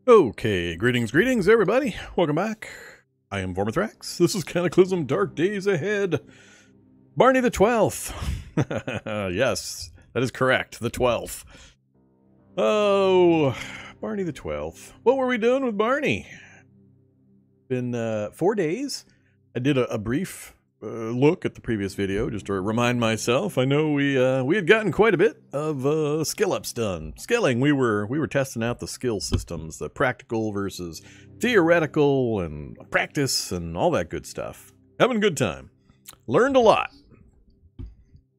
Okay, greetings everybody. Welcome back. I am Vorm. This is Cataclysm Dark Days Ahead. Barney the 12th. Yes, that is correct, the 12th. Oh, Barney the 12th. What were we doing with Barney? Been 4 days. I did a brief look at the previous video just to remind myself. I know we had gotten quite a bit of skill ups done. Skilling, we were testing out the skill systems, the practical versus theoretical and practice and all that good stuff. Having a good time. Learned a lot.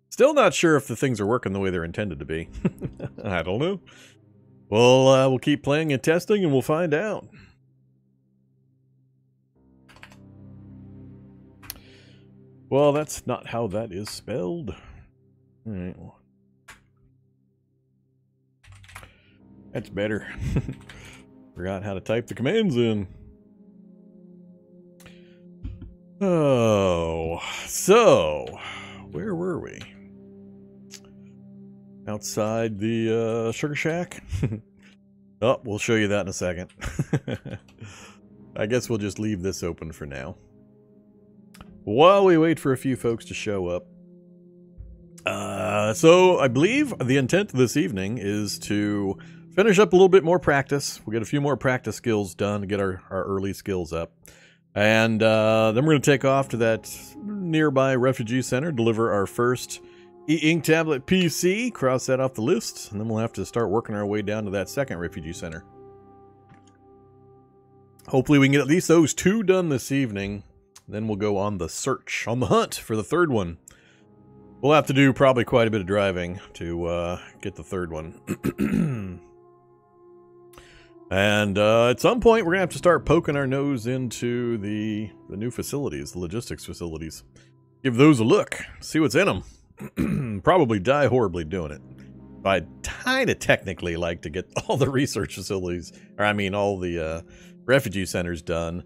Still not sure if the things are working the way they're intended to be. I don't know. Well, we'll keep playing and testing and we'll find out. Well, that's not how that is spelled. All right. That's better. Forgot how to type the commands in. Oh, so where were we? Outside the sugar shack? Oh, we'll show you that in a second. I guess we'll just leave this open for now, while we wait for a few folks to show up. So I believe the intent this evening is to finish up a little bit more practice. We'll get a few more practice skills done to get our early skills up. And then we're going to take off to that nearby Refugee Center, deliver our first e-ink tablet PC, cross that off the list, and then we'll have to start working our way down to that second Refugee Center. Hopefully we can get at least those two done this evening. Then we'll go on the search, on the hunt for the third one. We'll have to do probably quite a bit of driving to get the third one. And at some point, we're going to have to start poking our nose into the new facilities, the logistics facilities. Give those a look, see what's in them. Probably die horribly doing it. I'd kind of technically like to get all the research facilities, or I mean all the refugee centers done,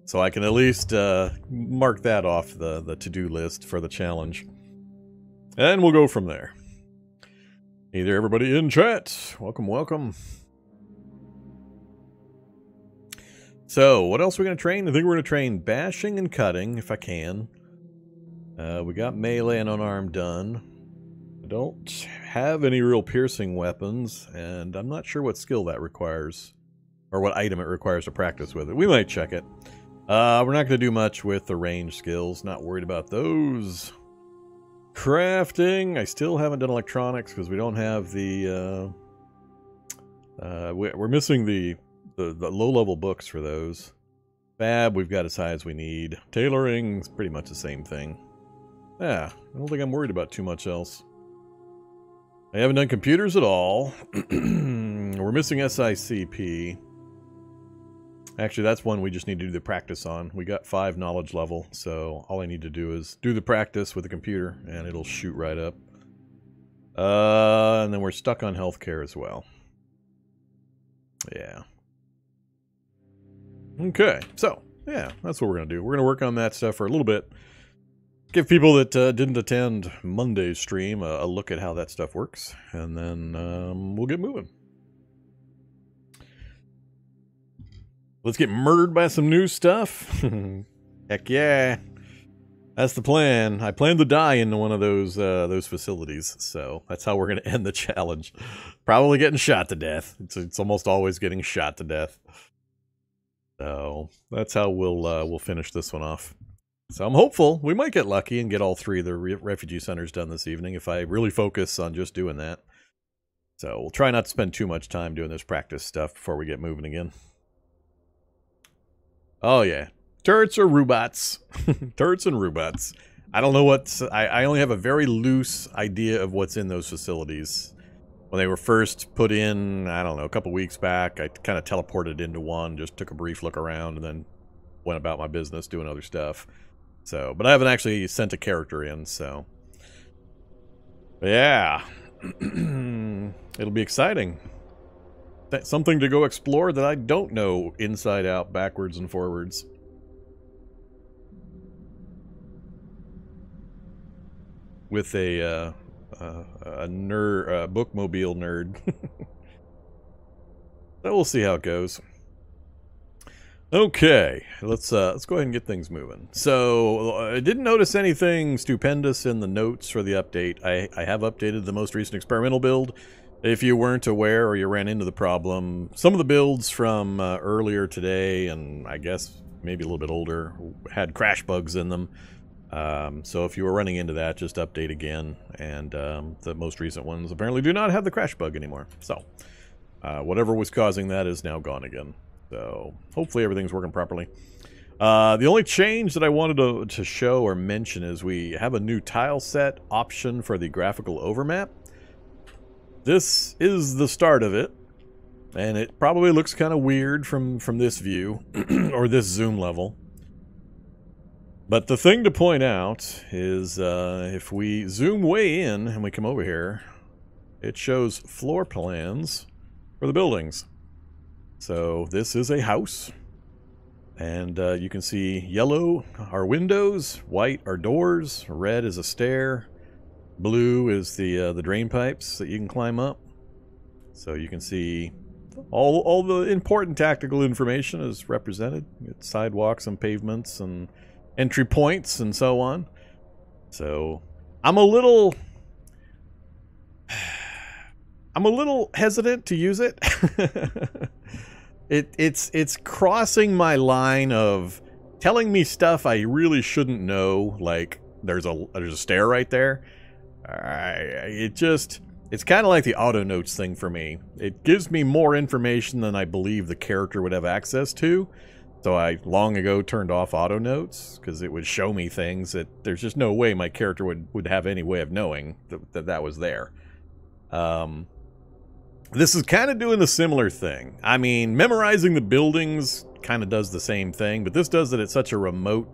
so I can at least mark that off the to-do list for the challenge. And we'll go from there. Hey there, everybody in chat. Welcome, welcome. So, what else are we going to train? I think we're going to train bashing and cutting, if I can. We got melee and unarmed done. I don't have any real piercing weapons, and I'm not sure what skill that requires, or what item it requires to practice with it. We might check it. We're not going to do much with the range skills. Not worried about those. Crafting. I still haven't done electronics because we don't have the... we're missing the low-level books for those. Fab, we've got as high as we need. Tailoring's pretty much the same thing. Yeah, I don't think I'm worried about too much else. I haven't done computers at all. We're missing SICP. Actually, that's one we just need to do the practice on. We got 5 knowledge level, so all I need to do is do the practice with the computer, and it'll shoot right up. And then we're stuck on healthcare as well. Yeah. Okay, so, yeah, that's what we're going to do. We're going to work on that stuff for a little bit. Give people that didn't attend Monday's stream a look at how that stuff works, and then we'll get moving. Let's get murdered by some new stuff. Heck yeah. That's the plan. I plan to die into one of those facilities, so that's how we're going to end the challenge. Probably getting shot to death. It's almost always getting shot to death. So that's how we'll finish this one off. So I'm hopeful we might get lucky and get all 3 of the refugee centers done this evening if I really focus on just doing that. So we'll try not to spend too much time doing this practice stuff before we get moving again. Oh yeah, turrets or robots. Turrets and robots. I don't know what's... I only have a very loose idea of what's in those facilities. When they were first put in, I don't know, a couple weeks back, I kind of teleported into one, just took a brief look around, and then went about my business doing other stuff. So, but I haven't actually sent a character in, so... Yeah. It'll be exciting. Something to go explore that I don't know inside out, backwards and forwards. With a nerd, BookMobile nerd. So we'll see how it goes. Okay, let's go ahead and get things moving. So I didn't notice anything stupendous in the notes for the update. I have updated the most recent experimental build. If you weren't aware or you ran into the problem, some of the builds from earlier today, and I guess maybe a little bit older, had crash bugs in them. So if you were running into that, just update again. And the most recent ones apparently do not have the crash bug anymore. So whatever was causing that is now gone again. So hopefully everything's working properly. The only change that I wanted to show or mention is we have a new Tileset option for the graphical overmap. This is the start of it, and it probably looks kind of weird from this view or this zoom level. But the thing to point out is if we zoom way in and we come over here, it shows floor plans for the buildings. So this is a house, and you can see yellow are windows, white are doors, red is a stair, blue is the drain pipes that you can climb up. So you can see all the important tactical information is represented. It's sidewalks and pavements and entry points and so on. So I'm a little hesitant to use it. It's crossing my line of telling me stuff I really shouldn't know, like there's a stair right there. It's kind of like the auto notes thing for me. It gives me more information than I believe the character would have access to. So I long ago turned off auto notes because it would show me things that there's just no way my character would have any way of knowing that was there. This is kind of doing a similar thing. I mean, memorizing the buildings kind of does the same thing, but this does it at such a remote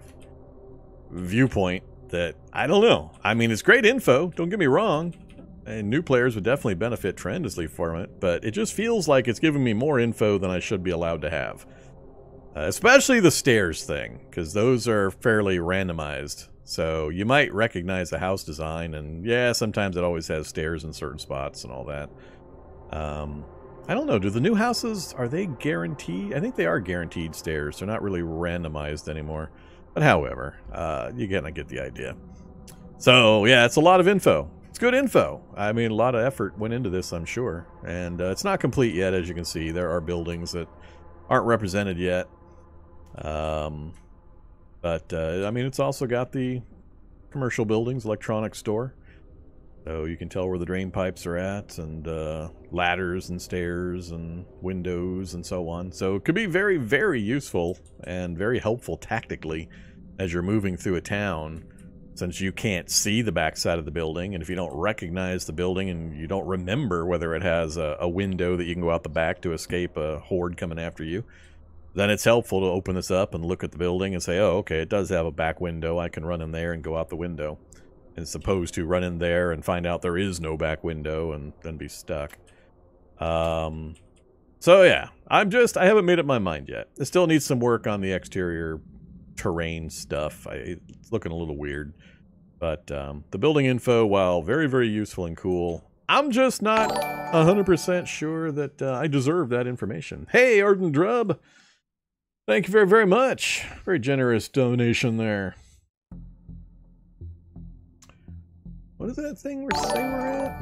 viewpoint that I don't know. I mean, it's great info, don't get me wrong, and new players would definitely benefit tremendously from it, but it just feels like it's giving me more info than I should be allowed to have. Especially the stairs thing, because those are fairly randomized. So you might recognize the house design, and yeah, sometimes it always has stairs in certain spots and all that. I don't know, do the new houses, are they guaranteed? I think they are guaranteed stairs. They're not really randomized anymore. But however, you get the idea. So yeah, it's a lot of info. It's good info. I mean, a lot of effort went into this, I'm sure. And it's not complete yet, as you can see. There are buildings that aren't represented yet. I mean, it's also got the commercial buildings, electronics store. So you can tell where the drain pipes are at, and ladders and stairs and windows and so on. So it could be very, very useful and very helpful tactically as you're moving through a town, since you can't see the backside of the building, and if you don't recognize the building and you don't remember whether it has a window that you can go out the back to escape a horde coming after you, then it's helpful to open this up and look at the building and say, oh, okay, it does have a back window. I can run in there and go out the window. As opposed to run in there and find out there is no back window and then be stuck. So yeah, I haven't made up my mind yet. It still needs some work on the exterior terrain stuff. It's looking a little weird. But the building info, while very, very useful and cool, I'm just not 100% sure that I deserve that information. Hey, Arden Drub! Thank you very, very much. Very generous donation there. What is that thing we're saying we're at?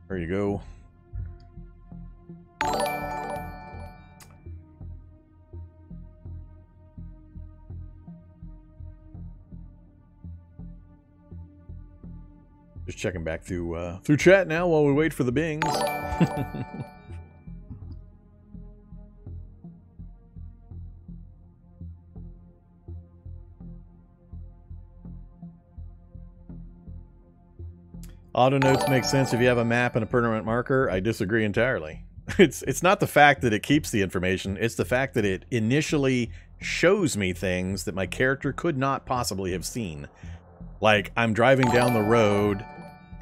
There you go. Just checking back through chat now while we wait for the bings. Auto notes make sense if you have a map and a permanent marker. I disagree entirely. It's not the fact that it keeps the information, it's the fact that it initially shows me things that my character could not possibly have seen. Like, I'm driving down the road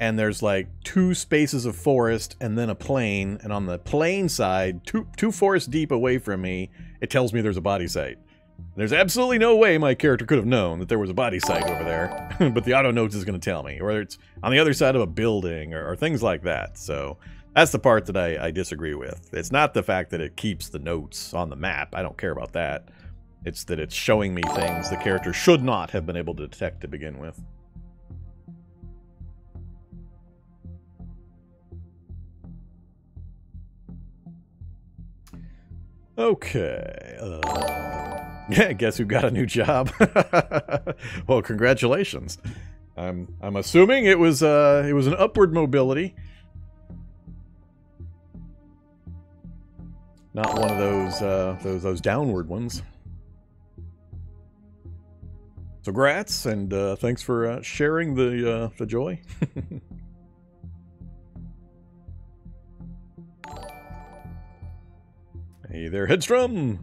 and there's like 2 spaces of forest and then a plain, and on the plain side, two forests deep away from me, it tells me there's a body site. There's absolutely no way my character could have known that there was a body site over there, but the auto notes is going to tell me, or it's on the other side of a building, or things like that. So that's the part that I disagree with. It's not the fact that it keeps the notes on the map. I don't care about that. It's that it's showing me things the character should not have been able to detect to begin with. Okay. Yeah, guess who got a new job? Well, congratulations. I'm assuming it was an upward mobility, not one of those downward ones. So, grats, and thanks for sharing the joy. Hey there, Headstrom.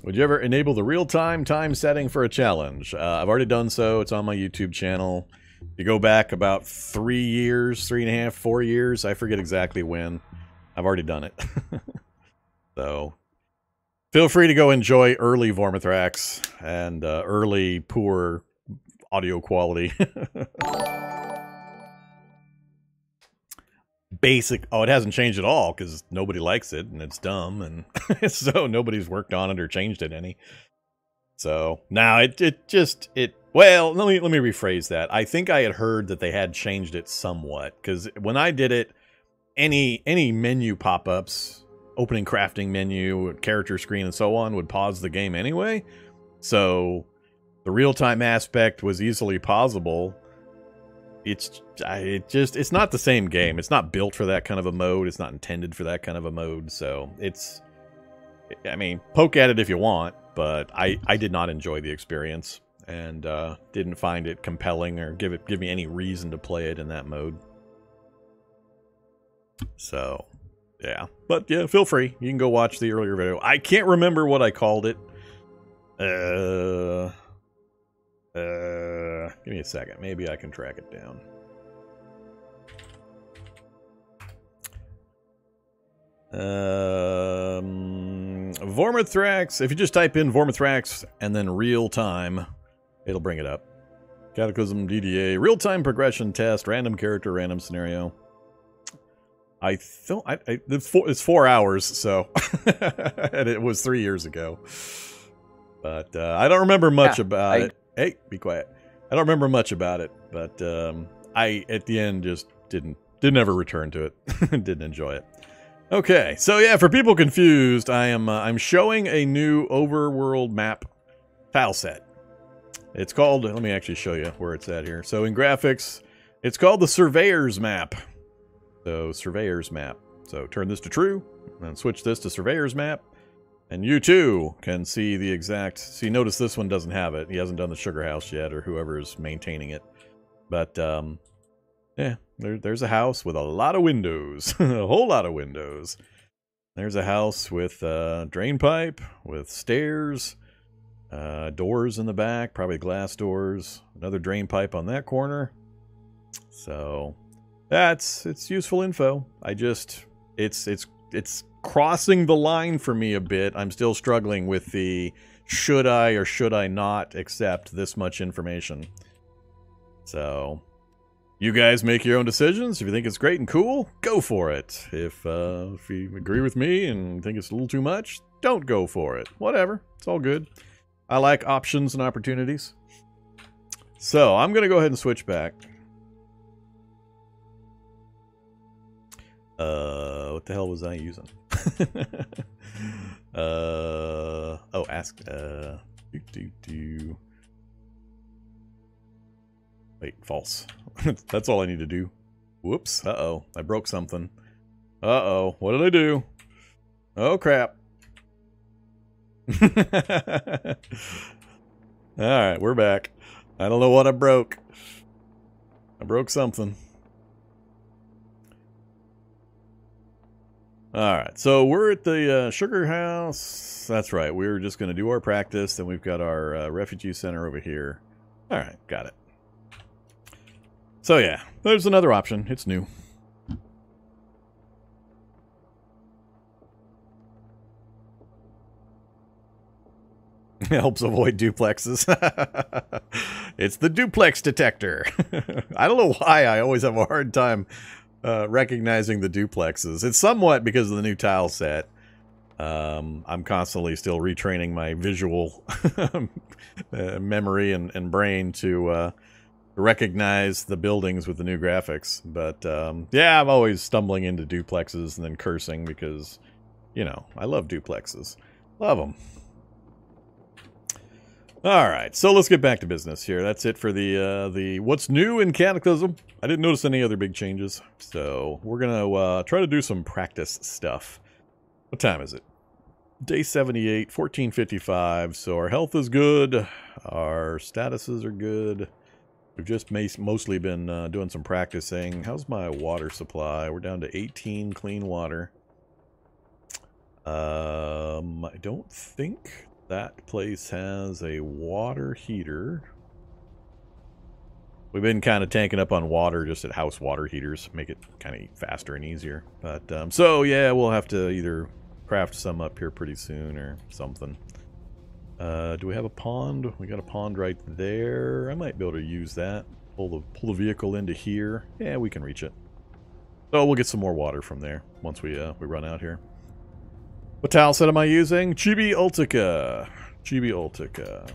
Would you ever enable the real-time time setting for a challenge? I've already done so. It's on my YouTube channel. You go back about 3 years, 3.5, 4 years. I forget exactly when. I've already done it. So, feel free to go enjoy early Vormithrax and early poor audio quality. Basic. Oh, it hasn't changed at all because nobody likes it and it's dumb, and so nobody's worked on it or changed it any. So now well, let me rephrase that. I think I had heard that they had changed it somewhat, because when I did it, any menu pop-ups, opening crafting menu, character screen, and so on would pause the game anyway. So the real-time aspect was easily pausable. It's not the same game. It's not built for that kind of a mode. It's not intended for that kind of a mode. So I mean, poke at it if you want, but I did not enjoy the experience, and didn't find it compelling or give me any reason to play it in that mode. So, yeah. But yeah, feel free. You can go watch the earlier video. I can't remember what I called it. Give me a second. Maybe I can track it down. Vormithrax. If you just type in Vormithrax and then real time, it'll bring it up. Cataclysm, DDA, real time progression test, random character, random scenario. I thought it's 4 hours, so and it was 3 years ago. But I don't remember much about it. Hey, be quiet. I don't remember much about it, but I at the end just didn't ever return to it. Didn't enjoy it. Okay, so yeah, for people confused, I'm showing a new overworld map tileset. It's called, let me actually show you where it's at here. So in graphics, it's called the Surveyor's Map. So Surveyor's Map. So turn this to true, and switch this to Surveyor's Map. And you too can see the exact, see, notice this one doesn't have it. He hasn't done the sugar house yet, or whoever's maintaining it. But, yeah, there's a house with a lot of windows. A whole lot of windows. There's a house with drain pipe, with stairs, doors in the back, probably glass doors, another drain pipe on that corner. So, it's useful info. It's crossing the line for me a bit. I'm still struggling with the should I or should I not accept this much information. So, you guys make your own decisions. If you think it's great and cool, go for it. If you agree with me and think it's a little too much, don't go for it. Whatever. It's all good. I like options and opportunities. So, I'm going to go ahead and switch back. What the hell was I using? Oh, ask, Wait, false. That's all I need to do. Whoops, uh-oh, I broke something. Uh-oh, what did I do? Oh, crap. Alright, we're back. I don't know what I broke. I broke something. Alright, so we're at the sugar house. That's right, we were just going to do our practice, then we've got our refugee center over here. Alright, got it. So yeah, there's another option. It's new. Helps avoid duplexes. It's the duplex detector. I don't know why I always have a hard time recognizing the duplexes. It's somewhat because of the new tile set. I'm constantly still retraining my visual memory and brain to recognize the buildings with the new graphics. But yeah, I'm always stumbling into duplexes and then cursing because, you know, I love duplexes. Love them. All right, so let's get back to business here. That's it for the what's new in Cataclysm. I didn't notice any other big changes, so we're gonna try to do some practice stuff. What time is it? Day 78, 14:55. So our health is good, our statuses are good. We've just mostly been doing some practicing. How's my water supply? We're down to 18 clean water. I don't think that place has a water heater. We've been kind of tanking up on water just at house water heaters, make it kind of faster and easier. But so yeah, we'll have to either craft some up here pretty soon or something. Do we have a pond? We got a pond right there. I might be able to use that. Pull the vehicle into here. Yeah, we can reach it. So we'll get some more water from there once we run out here. What tile set am I using? Chibi-Ultica. Chibi-Ultica.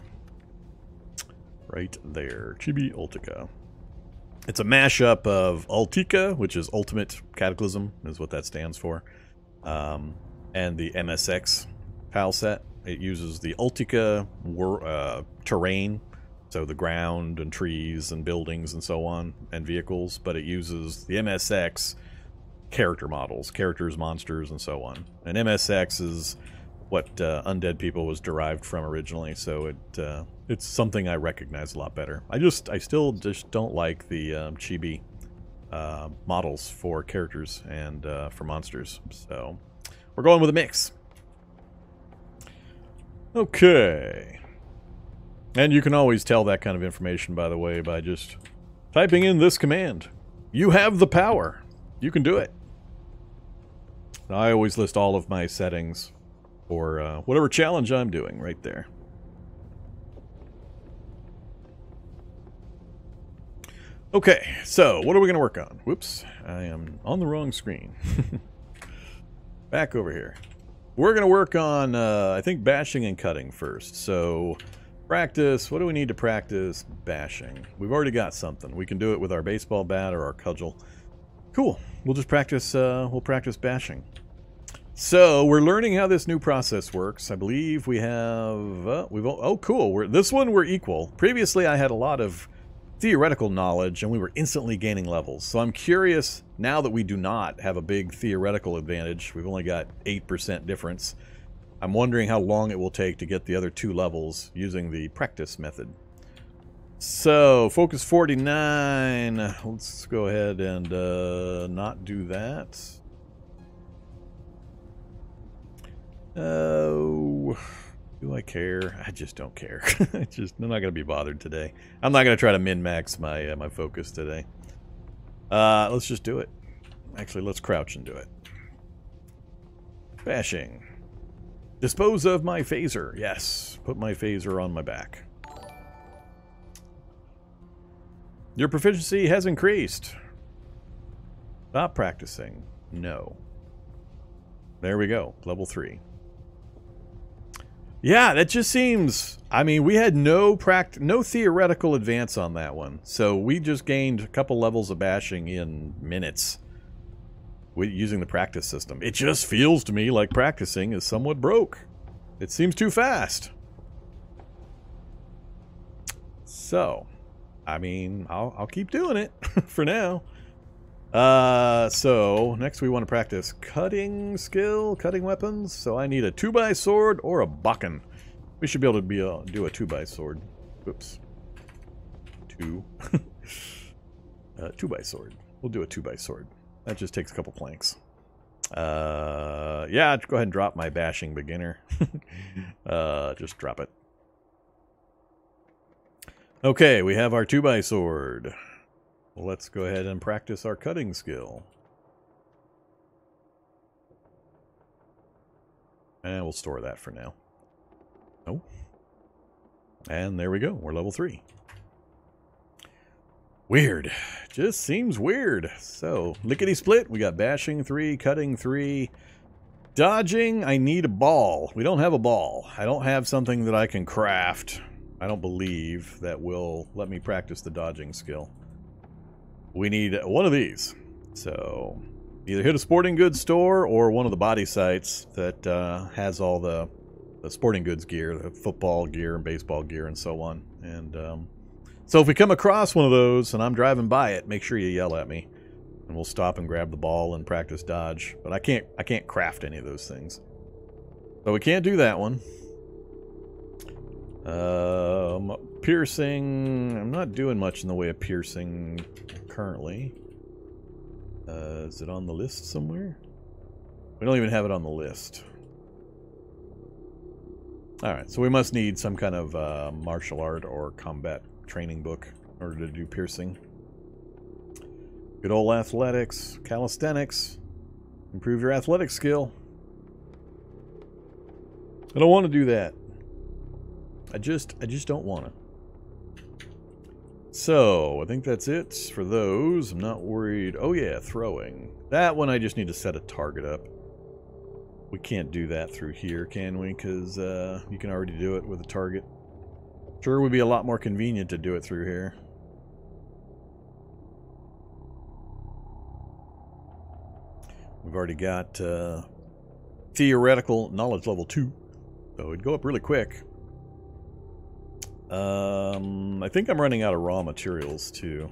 Right there. Chibi-Ultica. It's a mashup of Ultica, which is Ultimate Cataclysm, is what that stands for, and the MSX tile set. It uses the Ultica terrain, so the ground and trees and buildings and so on, and vehicles, but it uses the MSX character models, characters, monsters, and so on. And MSX is what Undead People was derived from originally, so it's something I recognize a lot better. I still just don't like the chibi models for characters and for monsters, so we're going with a mix. Okay. And you can always tell that kind of information, by the way, by just typing in this command. You have the power. You can do it. I always list all of my settings for whatever challenge I'm doing right there. Okay, so what are we going to work on? Whoops, I am on the wrong screen. Back over here. We're going to work on, I think, bashing and cutting first. So, practice. What do we need to practice? Bashing. We've already got something. We can do it with our baseball bat or our cudgel. Cool. We'll just practice, we'll practice bashing. So, we're learning how this new process works. I believe we have, oh, cool. This one we're equal. Previously, I had a lot of theoretical knowledge, and we were instantly gaining levels. So I'm curious, now that we do not have a big theoretical advantage, we've only got 8% difference, I'm wondering how long it will take to get the other 2 levels using the practice method. So, focus 49. Let's go ahead and not do that. Oh... Do I care? I just don't care. I'm not going to be bothered today. I'm not going to try to min-max my my focus today. Let's just do it. Actually, let's crouch and do it. Bashing. Dispose of my phaser. Yes. Put my phaser on my back. Your proficiency has increased. Stop practicing. No. There we go. Level 3. Yeah, that just seems... I mean, we had no theoretical advance on that one. So we just gained a couple levels of bashing in minutes using the practice system. It just feels to me like practicing is somewhat broke. It seems too fast. So, I mean, I'll keep doing it for now. So next we want to practice cutting skill, cutting weapons. So I need a 2x sword or a bakken. We should be able to do a 2x sword. Oops. 2x sword. We'll do a 2x sword. That just takes a couple planks. Yeah, go ahead and drop my bashing beginner. Just drop it. Okay, we have our 2x sword. Let's go ahead and practice our cutting skill. And we'll store that for now. Oh. And there we go. We're level 3. Weird. Just seems weird. So, lickety-split. We got bashing 3, cutting 3. Dodging, I need a ball. We don't have a ball. I don't have something that I can craft. I don't believe that will let me practice the dodging skill. We need one of these. So, either hit a sporting goods store or one of the body sites that has all the sporting goods gear, the football gear and baseball gear and so on. And so if we come across one of those and I'm driving by it, make sure you yell at me. And we'll stop and grab the ball and practice dodge. But I can't craft any of those things. So we can't do that one. Piercing. I'm not doing much in the way of piercing currently. Is it on the list somewhere? We don't even have it on the list. Alright, so we must need some kind of martial art or combat training book in order to do piercing. Good old athletics, calisthenics. Improve your athletic skill. I don't want to do that. I just don't want to. So, I think that's it for those. I'm not worried. Oh yeah, throwing. That one I just need to set a target up. We can't do that through here, can we? Because you can already do it with a target. Sure would be a lot more convenient to do it through here. We've already got theoretical knowledge level 2. So it'd go up really quick. I think I'm running out of raw materials too.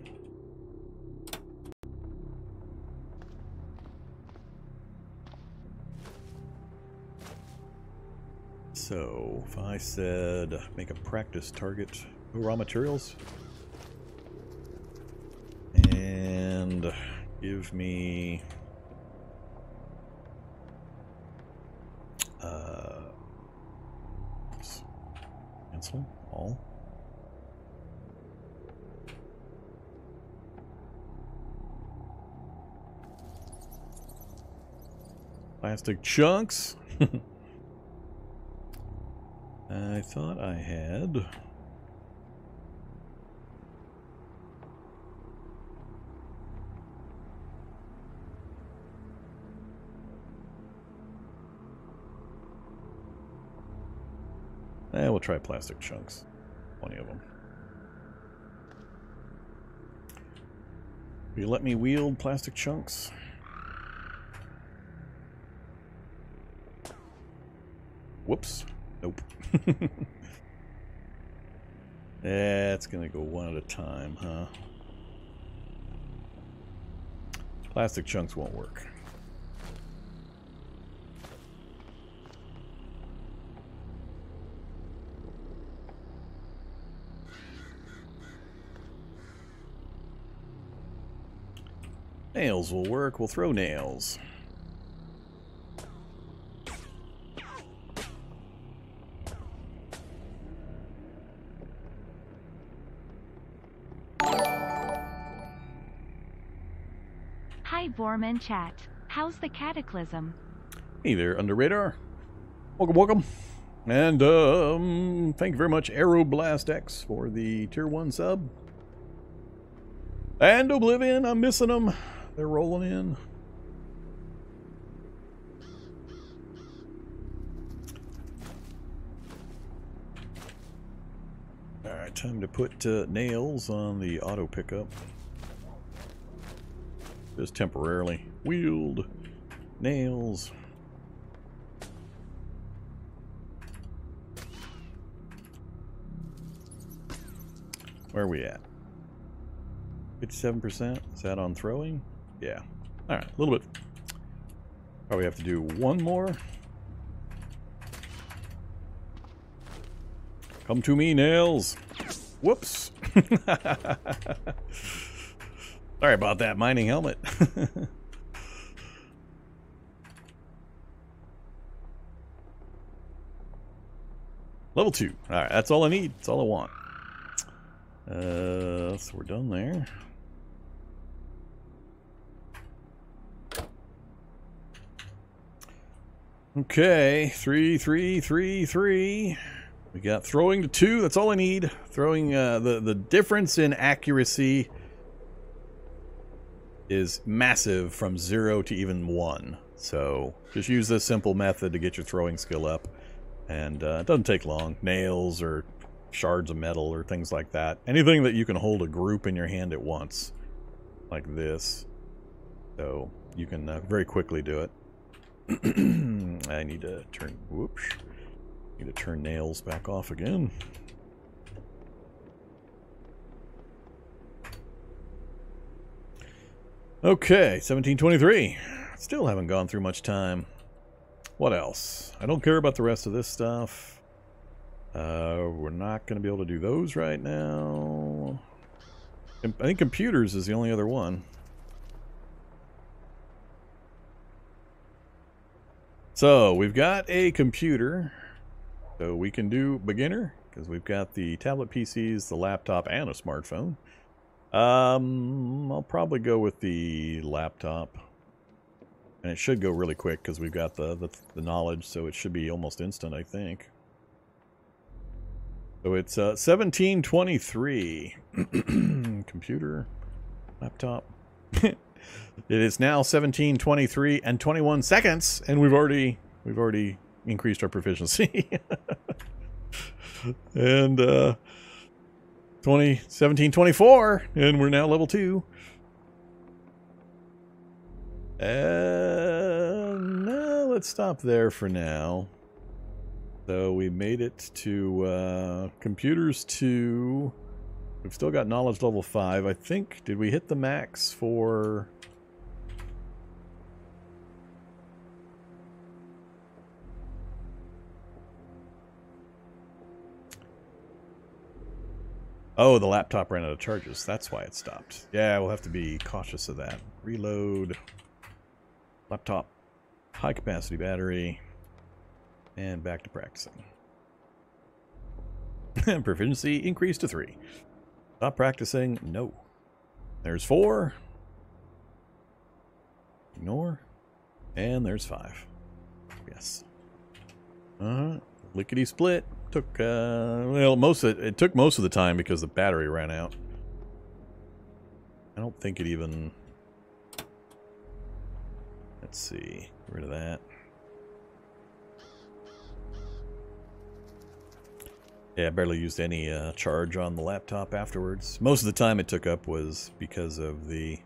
So if I said make a practice target, raw materials, and give me cancel all. Plastic chunks. I thought I had. We'll try plastic chunks. Plenty of them. Will you let me wield plastic chunks? Whoops. Nope. That's gonna go one at a time, huh? Plastic chunks won't work. Nails will work. We'll throw nails. Hi, Vorm and chat. How's the Cataclysm? Hey there, Under Radar. Welcome, welcome. And thank you very much, Aeroblast X, for the tier 1 sub. And Oblivion, I'm missing them. They're rolling in. Alright, time to put nails on the auto pickup. Just temporarily. Wield nails. Where are we at? 57%? Is that on throwing? Yeah. Alright, a little bit. Probably have to do one more. Come to me, nails. Whoops. Sorry about that mining helmet. Level 2. Alright, that's all I need. That's all I want. So we're done there. Okay, 3, 3, 3, 3. We got throwing to 2. That's all I need. Throwing, the difference in accuracy is massive from 0 to even 1. So just use this simple method to get your throwing skill up. And it doesn't take long. Nails or shards of metal or things like that. Anything that you can hold a group in your hand at once. Like this. So you can very quickly do it. I need to turn... Whoops. Need to turn nails back off again. Okay, 1723. Still haven't gone through much time. What else? I don't care about the rest of this stuff. We're not going to be able to do those right now. I think computers is the only other one. So, we've got a computer. So we can do beginner, because we've got the tablet PCs, the laptop, and a smartphone. I'll probably go with the laptop. And it should go really quick, because we've got the knowledge, so it should be almost instant, I think. So it's 1723. Computer, laptop. It is now 1723 and 21 seconds, and we've already increased our proficiency. And 1724, and we're now level 2. And let's stop there for now. So we made it to computers 2. We've still got knowledge level 5. I think, did we hit the max for... Oh, the laptop ran out of charges. That's why it stopped. Yeah, we'll have to be cautious of that. Reload. Laptop. High capacity battery. And back to practicing. Proficiency increased to 3. Stop practicing. No. There's 4. Ignore. And there's 5. Yes. Lickety split. Took well, it took most of the time because the battery ran out. I don't think it even... Let's see. Get rid of that. Yeah, I barely used any charge on the laptop afterwards. Most of the time it took up was because of the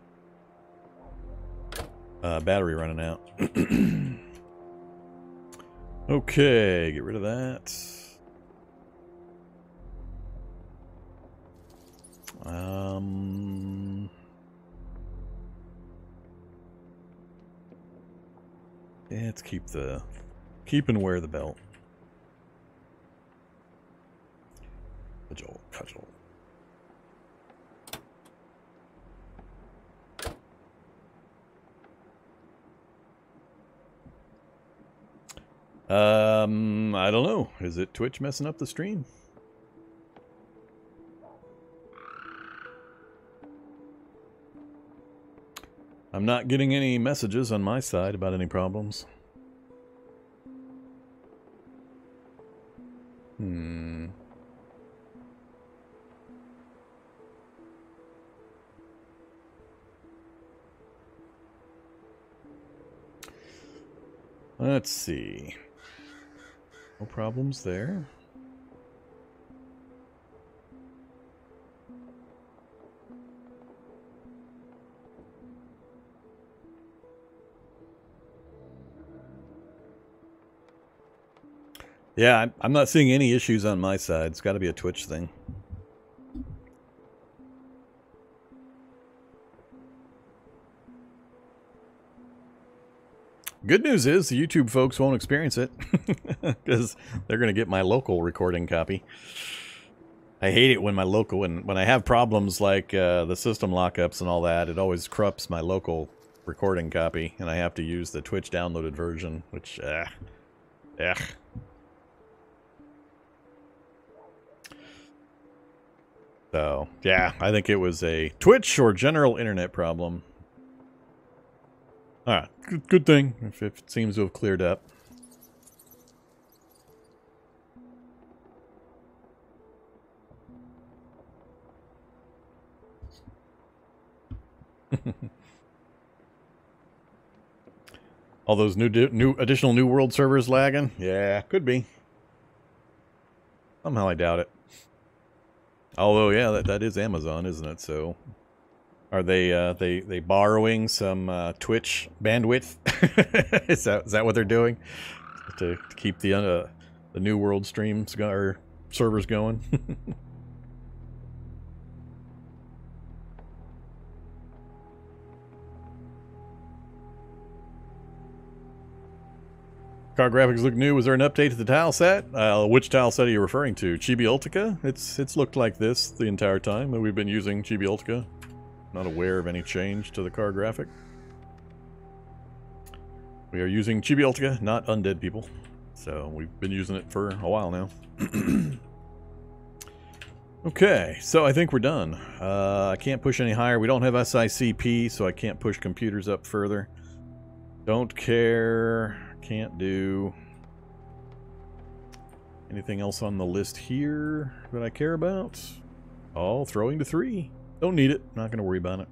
battery running out. Okay, get rid of that. Yeah, let's keep and wear the belt. Cudgel. I don't know. Is it Twitch messing up the stream? I'm not getting any messages on my side about any problems. Let's see. No problems there. Yeah, I'm not seeing any issues on my side. It's got to be a Twitch thing. Good news is the YouTube folks won't experience it because they're going to get my local recording copy. I hate it when my local, when I have problems like the system lockups and all that, it always corrupts my local recording copy, and I have to use the Twitch downloaded version, which, So, yeah, I think it was a Twitch or general internet problem. Alright, good thing if it seems to have cleared up. All those additional New World servers lagging? Yeah, could be. Somehow I doubt it. Although, yeah, that is Amazon, isn't it? So, are they borrowing some Twitch bandwidth? is that what they're doing to keep the New World streams or servers going? Car graphics look new. Was there an update to the Tileset? Which Tileset are you referring to? Chibi-Ultica? It's looked like this the entire time that we've been using Chibi-Ultica. Not aware of any change to the car graphic. We are using Chibi-Ultica, not Undead People. So we've been using it for a while now. Okay, so I think we're done. I can't push any higher. We don't have SICP, so I can't push computers up further. Don't care. Can't do anything else on the list here that I care about. Oh, throwing to 3. Don't need it. Not going to worry about it.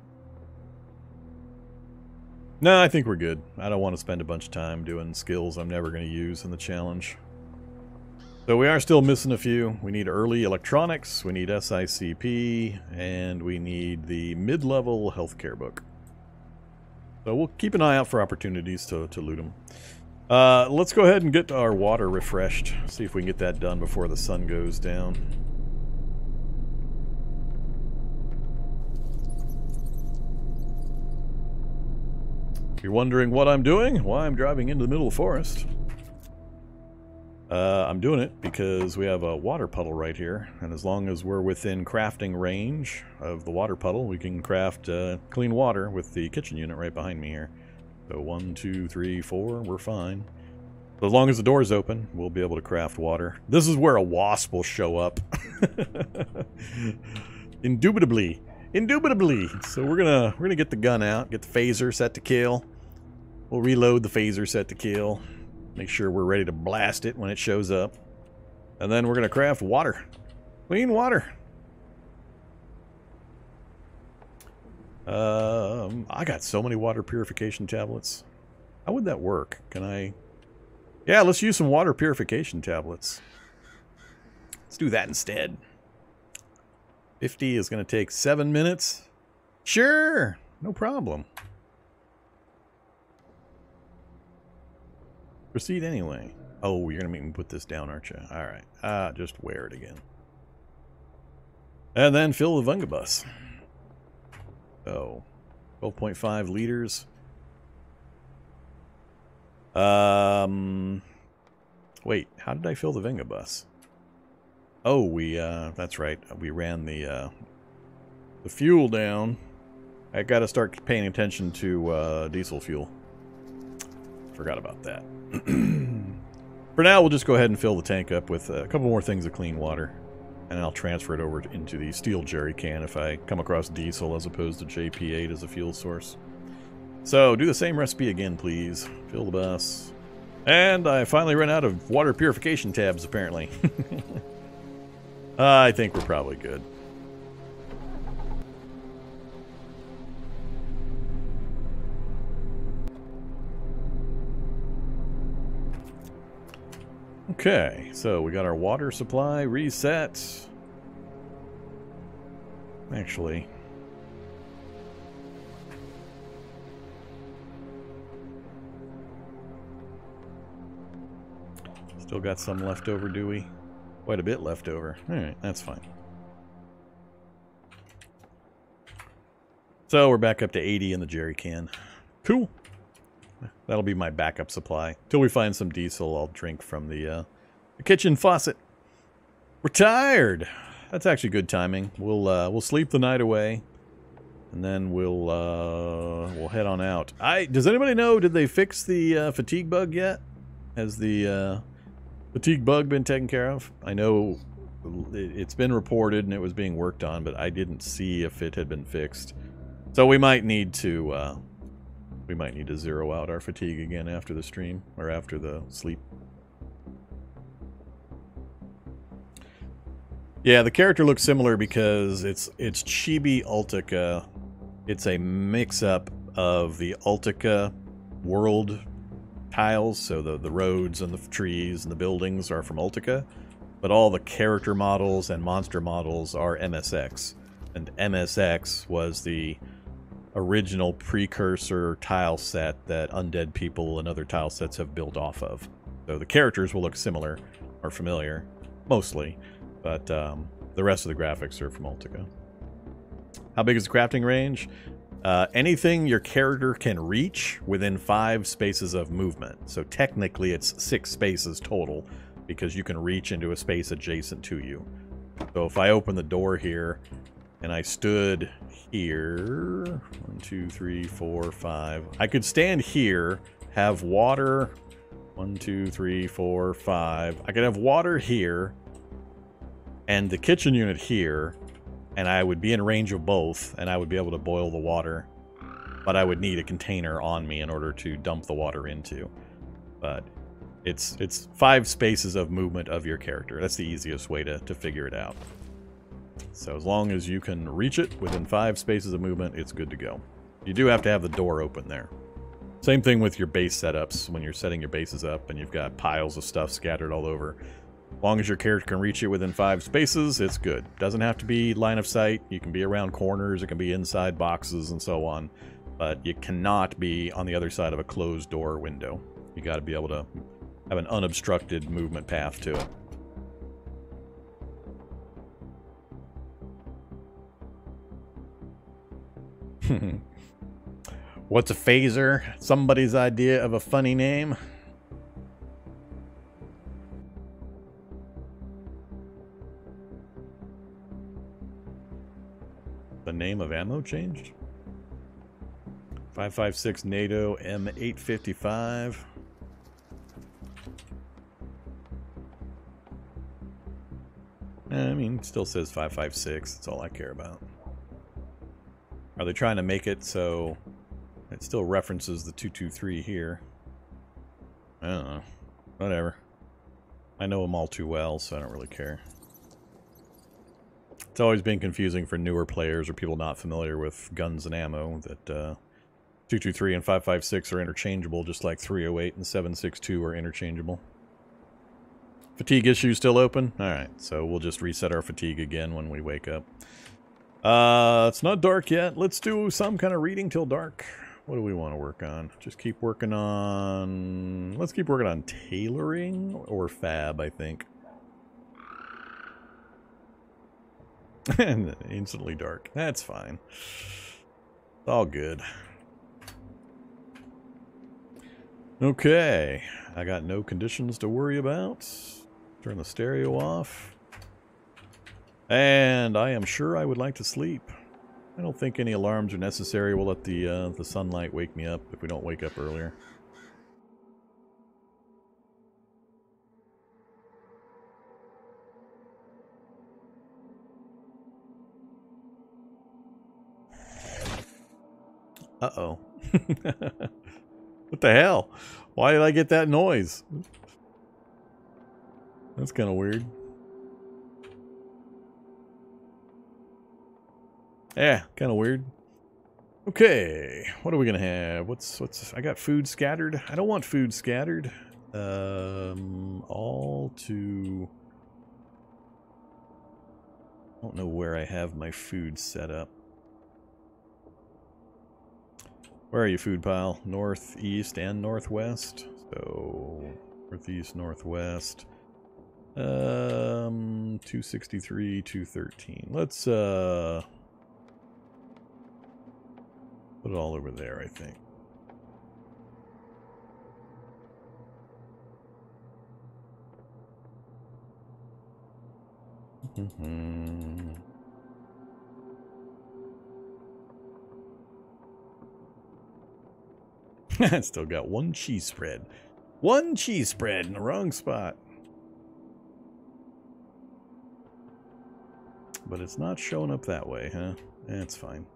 No, I think we're good. I don't want to spend a bunch of time doing skills I'm never going to use in the challenge. So we are still missing a few. We need early electronics, we need SICP, and we need the mid-level healthcare book. So we'll keep an eye out for opportunities to loot them. Let's go ahead and get our water refreshed. See if we can get that done before the sun goes down. If you're wondering what I'm doing, why I'm driving into the middle of the forest. I'm doing it because we have a water puddle right here, and as long as we're within crafting range of the water puddle, we can craft clean water with the kitchen unit right behind me here. So 1, 2, 3, 4, we're fine. So as long as the door's open, we'll be able to craft water. This is where a wasp will show up. Indubitably. Indubitably. So we're gonna get the gun out, get the phaser set to kill. We'll reload the phaser set to kill. Make sure we're ready to blast it when it shows up. And then we're gonna craft water. Clean water. I got so many water purification tablets. How would that work? Can I... Yeah, let's use some water purification tablets. Let's do that instead. 50 is going to take 7 minutes. Sure, no problem. Proceed anyway. Oh, you're going to make me put this down, aren't you? All right, just wear it again. And then fill the Vungabus. So, 12.5 liters. Wait, how did I fill the Vengabus? Oh, that's right. We ran the fuel down. I gotta start paying attention to, diesel fuel. Forgot about that. For now, we'll just go ahead and fill the tank up with a couple more things of clean water. And I'll transfer it over into the steel jerry can if I come across diesel as opposed to JP8 as a fuel source. So, do the same recipe again, please. Fill the bus. And I finally ran out of water purification tabs, apparently. I think we're probably good. Okay, so we got our water supply reset. Actually... Still got some left over, do we? Quite a bit left over. Alright, that's fine. So we're back up to 80 in the jerry can. Cool. That'll be my backup supply. Till we find some diesel, I'll drink from the kitchen faucet. We're tired! That's actually good timing. We'll sleep the night away. And then we'll head on out. Does anybody know, did they fix the fatigue bug yet? Has the fatigue bug been taken care of? I know it's been reported and it was being worked on, but I didn't see if it had been fixed. So we might need to zero out our fatigue again after the stream or after the sleep. Yeah, the character looks similar because it's Chibi-Ultica It's a mix-up of the Ultica world tiles, so the roads and the trees and the buildings are from Ultica, but all the character models and monster models are MSX. And MSX was the original precursor tile set that Undead People and other tile sets have built off of. So the characters will look similar or familiar, mostly, but the rest of the graphics are from Ultica. How big is the crafting range? Anything your character can reach within 5 spaces of movement. So technically it's 6 spaces total, because you can reach into a space adjacent to you. So if I open the door here, and I stood here, 1, 2, 3, 4, 5. I could stand here, have water, 1, 2, 3, 4, 5. I could have water here, and the kitchen unit here, and I would be in range of both, and I would be able to boil the water. But I would need a container on me in order to dump the water into. But it's 5 spaces of movement of your character. That's the easiest way to figure it out. So as long as you can reach it within 5 spaces of movement, it's good to go. You do have to have the door open there. Same thing with your base setups. When you're setting your bases up and you've got piles of stuff scattered all over. As long as your character can reach it within 5 spaces, it's good. Doesn't have to be line of sight. You can be around corners. It can be inside boxes and so on. But you cannot be on the other side of a closed door or window. You got to be able to have an unobstructed movement path to it. What's a phaser? Somebody's idea of a funny name. The name of ammo changed? 5.56 NATO M855. I mean, it still says 5.56. That's all I care about. Are they trying to make it so it still references the 223 here? I don't know. Whatever. I know them all too well, so I don't really care. It's always been confusing for newer players or people not familiar with guns and ammo that 223 and 5.56 are interchangeable, just like 308 and 7.62 are interchangeable. Fatigue issue still open? Alright, so we'll just reset our fatigue again when we wake up. It's not dark yet. Let's do some kind of reading till dark. What do we want to work on? Just keep working on... Let's keep working on tailoring or fab, I think. And instantly dark. That's fine. It's all good. Okay. I got no conditions to worry about. Turn the stereo off. And I am sure I would like to sleep. I don't think any alarms are necessary. We'll let the sunlight wake me up if we don't wake up earlier. Uh-oh. What the hell? Why did I get that noise? That's kind of weird. Yeah, kind of weird. Okay, what are we gonna have? What's? I got food scattered. I don't want food scattered. All to. I don't know where I have my food set up. Where are you, food pile? Northeast and northwest. So northeast, northwest. 263, 213. Let's put it all over there, I think. I still got one cheese spread. One cheese spread in the wrong spot. But it's not showing up that way, huh? That's fine.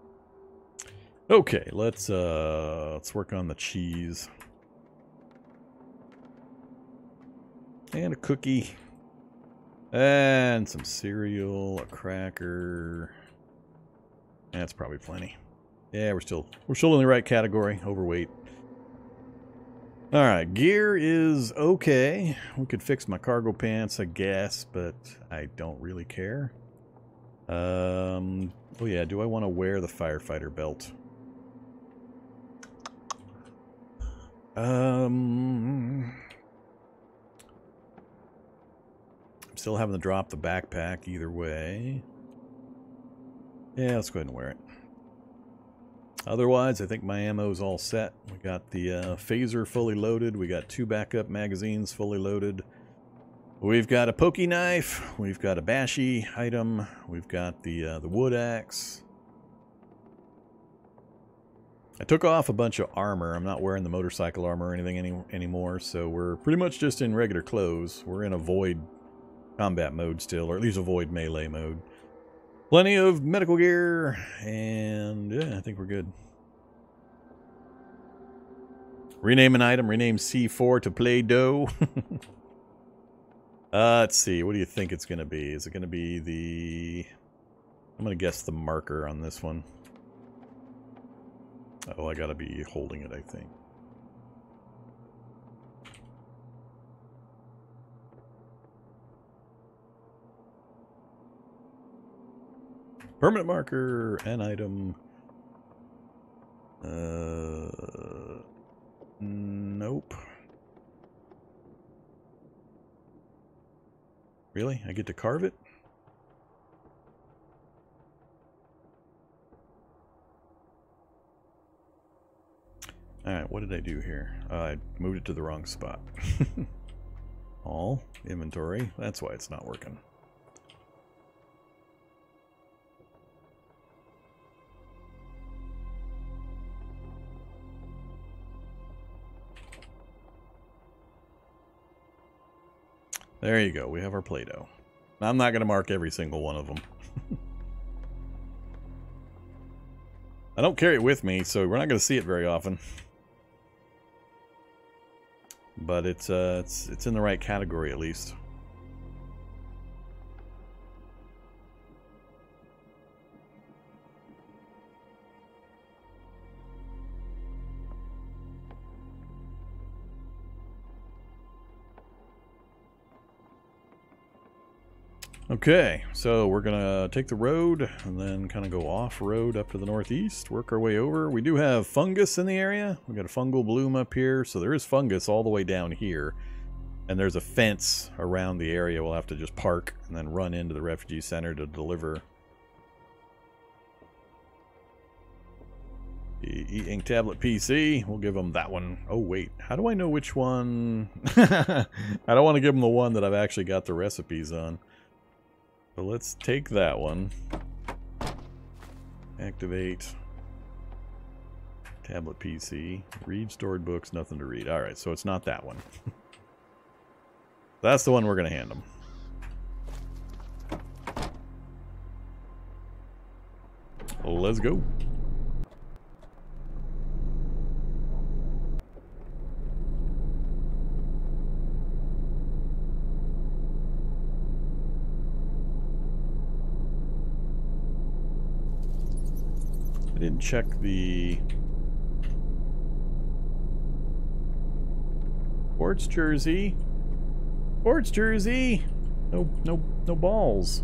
Okay, let's work on the cheese. And a cookie. And some cereal, a cracker. That's probably plenty. Yeah, we're still in the right category. Overweight. All right, gear is okay. We could fix my cargo pants, I guess, but I don't really care. Oh yeah, do I want to wear the firefighter belt? I'm still having to drop the backpack either way. Yeah, let's go ahead and wear it. Otherwise, I think my ammo's all set. We got the phaser fully loaded. We got 2 backup magazines fully loaded. We've got a pokey knife. We've got a bashy item. We've got the wood axe. I took off a bunch of armor. I'm not wearing the motorcycle armor or anything anymore, so we're pretty much just in regular clothes. We're in a void combat mode still, or at least a void melee mode. Plenty of medical gear, and yeah, I think we're good. Rename an item. Rename C4 to Play-Doh. Let's see. What do you think it's going to be? Is it going to be the... I'm going to guess the marker on this one. Oh, I got to be holding it, I think. Permanent marker, an item. Nope. Really? I get to carve it? Alright, what did I do here? I moved it to the wrong spot. All inventory. That's why it's not working. There you go. We have our Play-Doh. I'm not going to mark every single one of them. I don't carry it with me, so we're not going to see it very often. But it's in the right category at least. Okay, so we're gonna take the road and then kind of go off-road up to the northeast, work our way over. We do have fungus in the area. We got a fungal bloom up here, so there is fungus all the way down here. And there's a fence around the area. We'll have to just park and then run into the refugee center to deliver the e-ink tablet PC. We'll give them that one. Oh wait, how do I know which one? I don't want to give them the one that I've actually got the recipes on. So let's take that one. Activate. Tablet PC. Read stored books, nothing to read. Alright, so it's not that one. That's the one we're going to hand them. Let's go. I didn't check the Hordes jersey. Hordes jersey. No balls.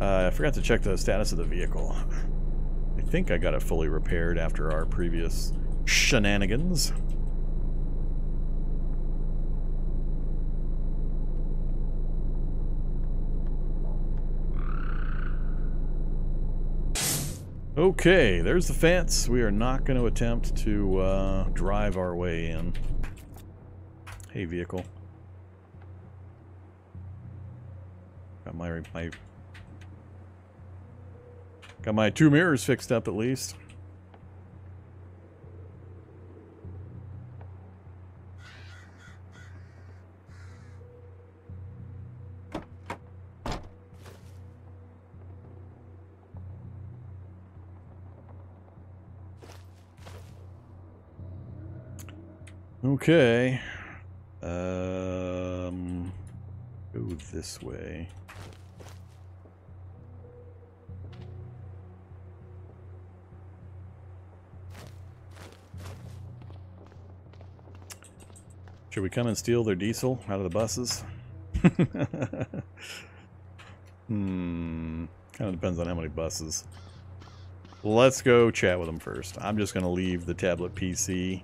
I forgot to check the status of the vehicle. I think I got it fully repaired after our previous shenanigans. Okay, there's the fence. We are not going to attempt to drive our way in. Hey, vehicle. Got my 2 mirrors fixed up at least. Okay. Go this way. Should we come and steal their diesel out of the buses? Kind of depends on how many buses. Let's go chat with them first. I'm just going to leave the tablet PC.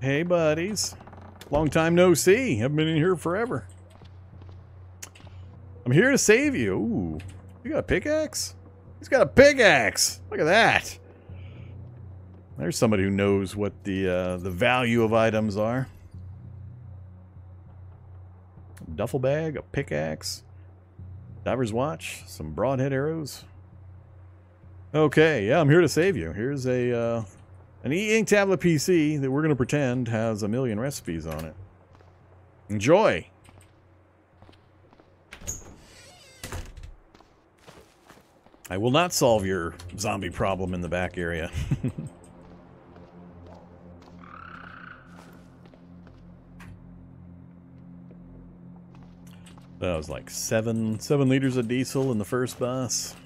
Hey, buddies. Long time no see. Haven't been in here forever. I'm here to save you. Ooh, you got a pickaxe? He's got a pickaxe. Look at that. There's somebody who knows what the value of items are. A duffel bag, a pickaxe, diver's watch, some broadhead arrows. Okay, yeah, I'm here to save you. Here's a an e-ink tablet PC that we're going to pretend has a million recipes on it. Enjoy. I will not solve your zombie problem in the back area. That was like 7 liters of diesel in the first bus.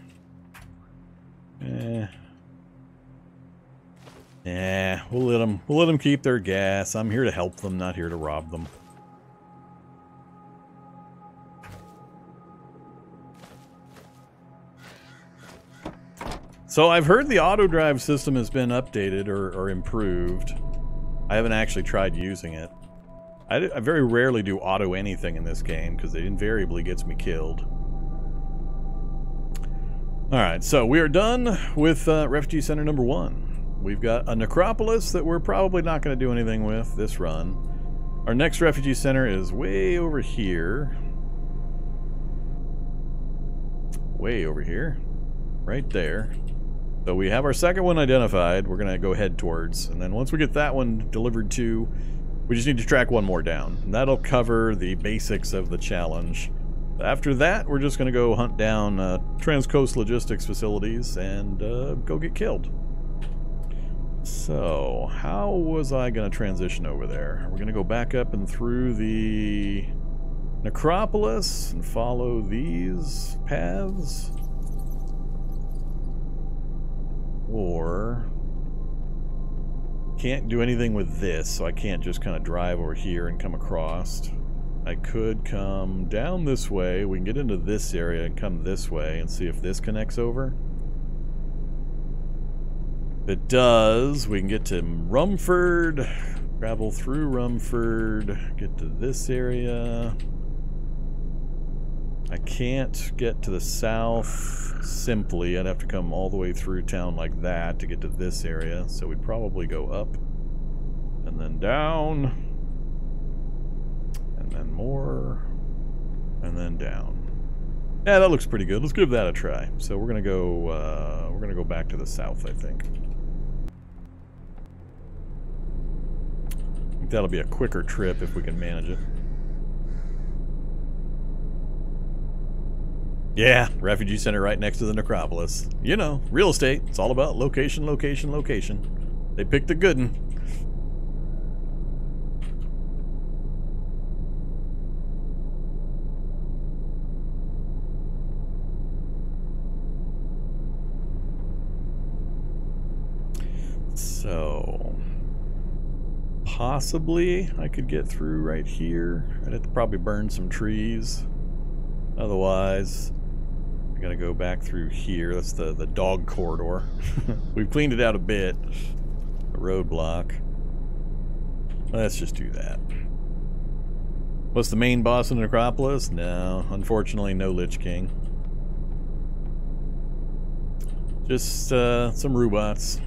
Yeah, we'll let them keep their gas. I'm here to help them, not here to rob them. So I've heard the auto drive system has been updated or improved. I haven't actually tried using it. I very rarely do auto anything in this game because it invariably gets me killed. Alright, so we are done with Refugee Center number 1. We've got a necropolis that we're probably not going to do anything with this run. Our next Refugee Center is way over here. Way over here. Right there. So we have our second one identified. We're going to go head towards. And then once we get that one delivered to, we just need to track one more down. And that'll cover the basics of the challenge. After that, we're just going to go hunt down Transcoast Logistics facilities and go get killed. So, how was I going to transition over there? We're going to go back up and through the necropolis and follow these paths. Or can't do anything with this, so I can't just kind of drive over here and come across. I could come down this way. We can get into this area and come this way and see if this connects over. If it does, we can get to Rumford, travel through Rumford, get to this area. I can't get to the south simply. I'd have to come all the way through town like that to get to this area. So we'd probably go up and then down and then more and then down. Yeah, that looks pretty good. Let's give that a try. So we're gonna go back to the south, I think. I think that'll be a quicker trip if we can manage it. Yeah, Refugee Center right next to the necropolis. You know, real estate. It's all about location, location, location. They picked a good one. So, possibly I could get through right here. I'd have to probably burn some trees. Otherwise, I gotta go back through here. That's the dog corridor. We've cleaned it out a bit. A roadblock. Let's just do that. What's the main boss in the necropolis? No, unfortunately, no Lich King. Just some robots.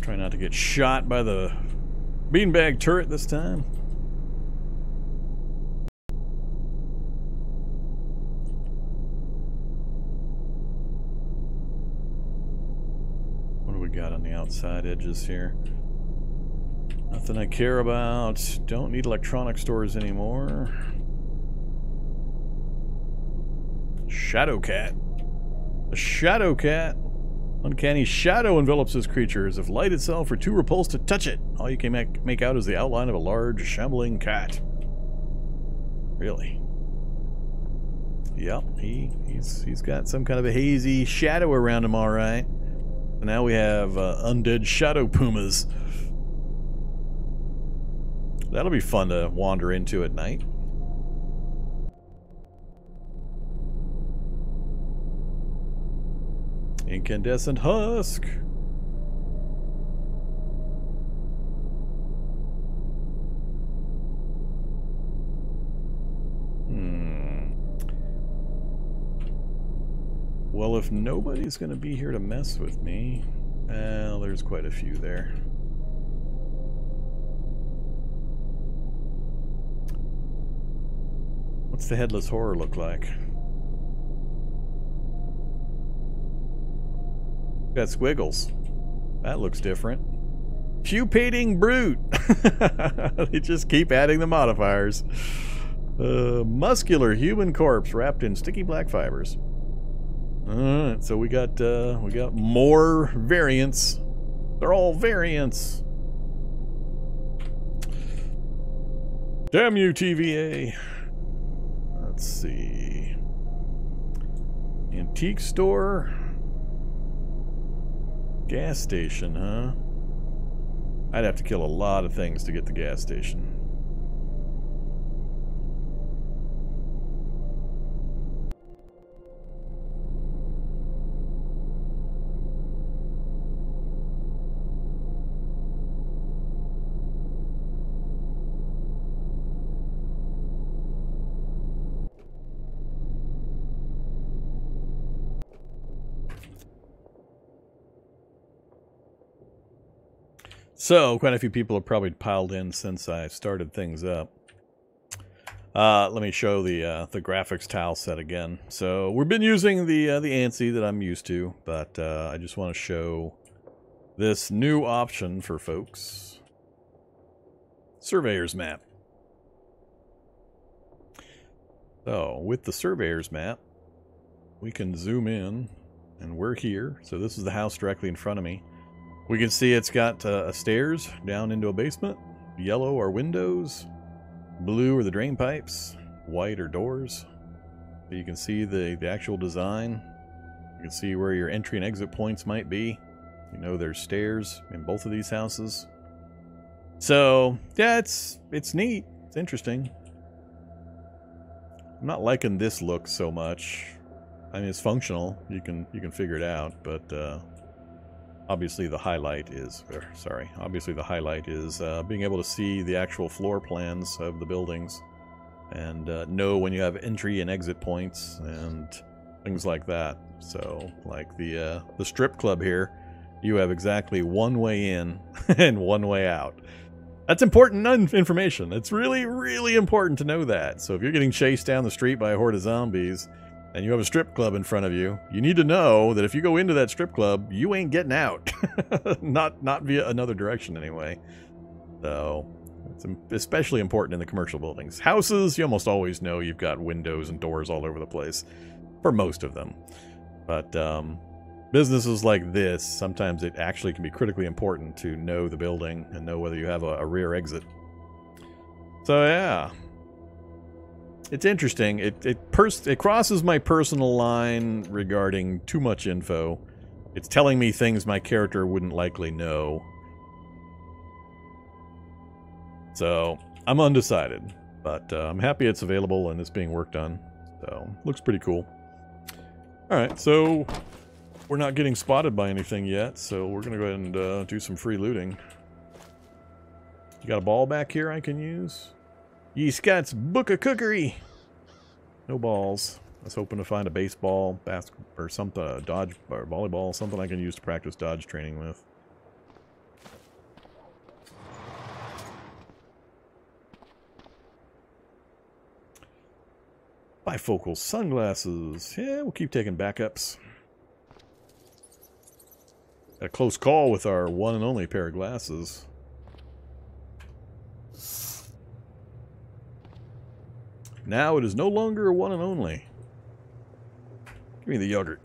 Try not to get shot by the beanbag turret this time. What do we got on the outside edges here? Nothing I care about. Don't need electronic stores anymore. Shadow Cat. A Shadow Cat. Uncanny shadow envelops this creature, as if light itself were too repulsed to touch it. All you can make out is the outline of a large, shambling cat. Really? Yep, he's got some kind of a hazy shadow around him, all right. And now we have undead shadow pumas. That'll be fun to wander into at night. Incandescent husk. Well, if nobody's going to be here to mess with me, well, there's quite a few there. What's the Headless Horror look like? Got squiggles. That looks different. Pupating brute. They just keep adding the modifiers. Muscular human corpse wrapped in sticky black fibers. Alright, so we got more variants. They're all variants. Damn you, TVA. Let's see. Antique store. Gas station, huh? I'd have to kill a lot of things to get the gas station. So, quite a few people have probably piled in since I started things up. Let me show the graphics tile set again. So, we've been using the ANSI that I'm used to, but I just want to show this new option for folks. Surveyor's map. So, with the Surveyor's map, we can zoom in, and we're here. So, this is the house directly in front of me. We can see it's got stairs down into a basement. Yellow are windows. Blue are the drain pipes. White are doors. So you can see the actual design. You can see where your entry and exit points might be. You know there's stairs in both of these houses. So, yeah, it's neat. It's interesting. I'm not liking this look so much. I mean, it's functional. You can figure it out, but obviously the highlight is, being able to see the actual floor plans of the buildings and know when you have entry and exit points and things like that. So, like the strip club here, you have exactly one way in and one way out. That's important information. It's really, really important to know that. So if you're getting chased down the street by a horde of zombies and you have a strip club in front of you, you need to know that if you go into that strip club, you ain't getting out. not via another direction anyway. So it's especially important in the commercial buildings. Houses, you almost always know you've got windows and doors all over the place, for most of them. But businesses like this, sometimes it actually can be critically important to know the building and know whether you have a rear exit. So yeah. It's interesting. It crosses my personal line regarding too much info. It's telling me things my character wouldn't likely know. So, I'm undecided. But I'm happy it's available and it's being worked on. So, looks pretty cool. Alright, so we're not getting spotted by anything yet, so we're going to go ahead and do some free looting. You got a ball back here I can use? Ye Scots Book of Cookery! No balls. I was hoping to find a baseball, basketball, or something, dodge, or volleyball, something I can use to practice dodge training with. Bifocal sunglasses. Yeah, we'll keep taking backups. Got a close call with our one and only pair of glasses. Now it is no longer a one and only. Give me the yogurt.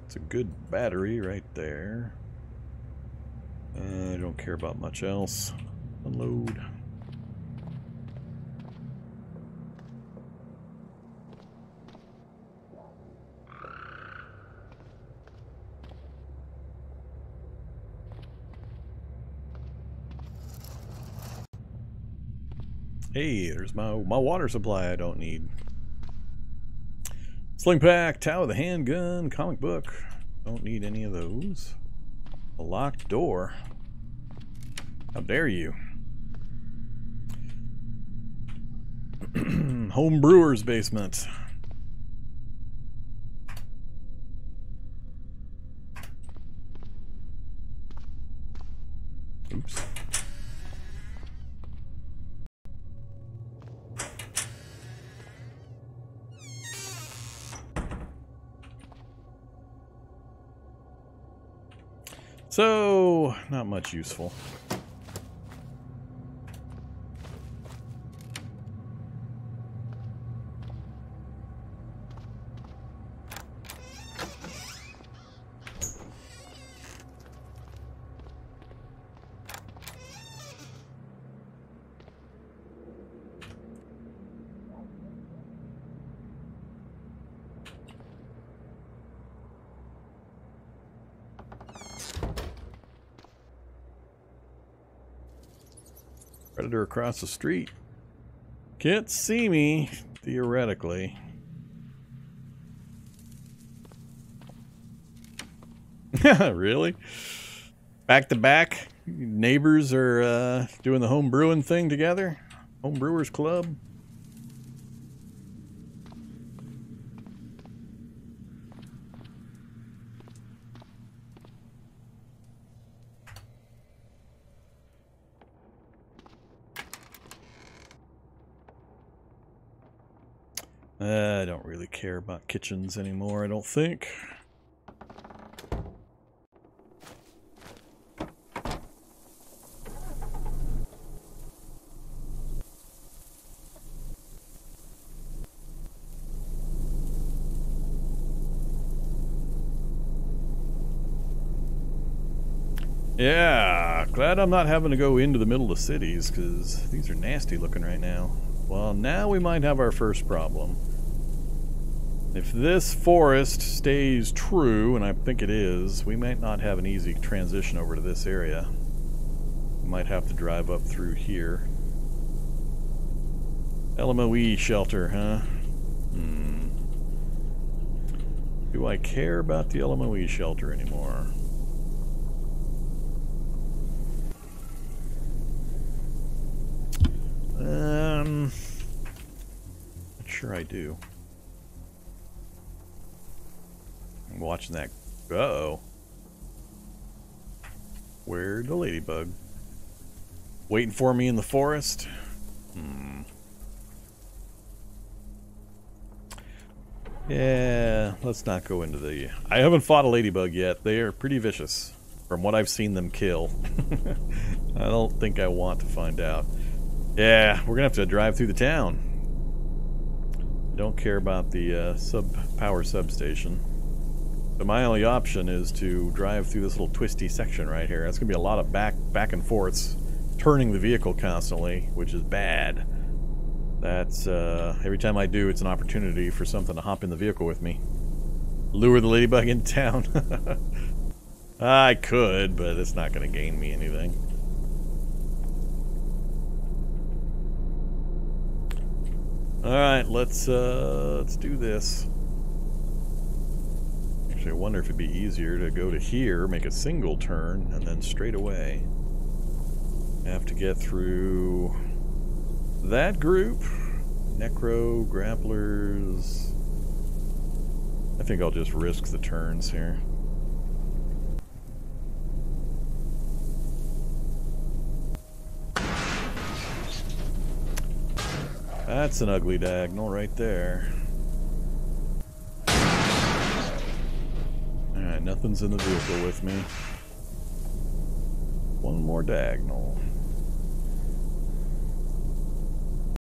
It's a good battery right there. I don't care about much else. Unload. Hey, there's my water supply I don't need. Sling pack, Tau with a handgun, comic book. Don't need any of those. A locked door. How dare you? Home brewer's basement. Oops. So, not much useful. Predator across the street. Can't see me, theoretically. Really? Back to back? Neighbors are doing the home brewing thing together? Home Brewers Club? I don't really care about kitchens anymore, I don't think. Yeah, glad I'm not having to go into the middle of cities, because these are nasty looking right now. Well, now we might have our first problem. If this forest stays true, and I think it is, we might not have an easy transition over to this area. We might have to drive up through here. LMOE shelter, huh? Do I care about the LMOE shelter anymore? Not sure I do. I'm watching that. Uh-oh. Where'd the ladybug? Waiting for me in the forest? Yeah, let's not go into the... I haven't fought a ladybug yet. They are pretty vicious, from what I've seen them kill. I don't think I want to find out. Yeah, we're gonna have to drive through the town. Don't care about the power substation. So my only option is to drive through this little twisty section right here. That's gonna be a lot of back and forths, turning the vehicle constantly, which is bad. That's every time I do, it's an opportunity for something to hop in the vehicle with me. Lure the ladybug into town. I could, but it's not gonna gain me anything. Alright, let's do this. Actually, I wonder if it'd be easier to go to here, make a single turn, and then straight away. I have to get through that group. Necro, grapplers. I think I'll just risk the turns here. That's an ugly diagonal right there. Alright, nothing's in the vehicle with me. One more diagonal.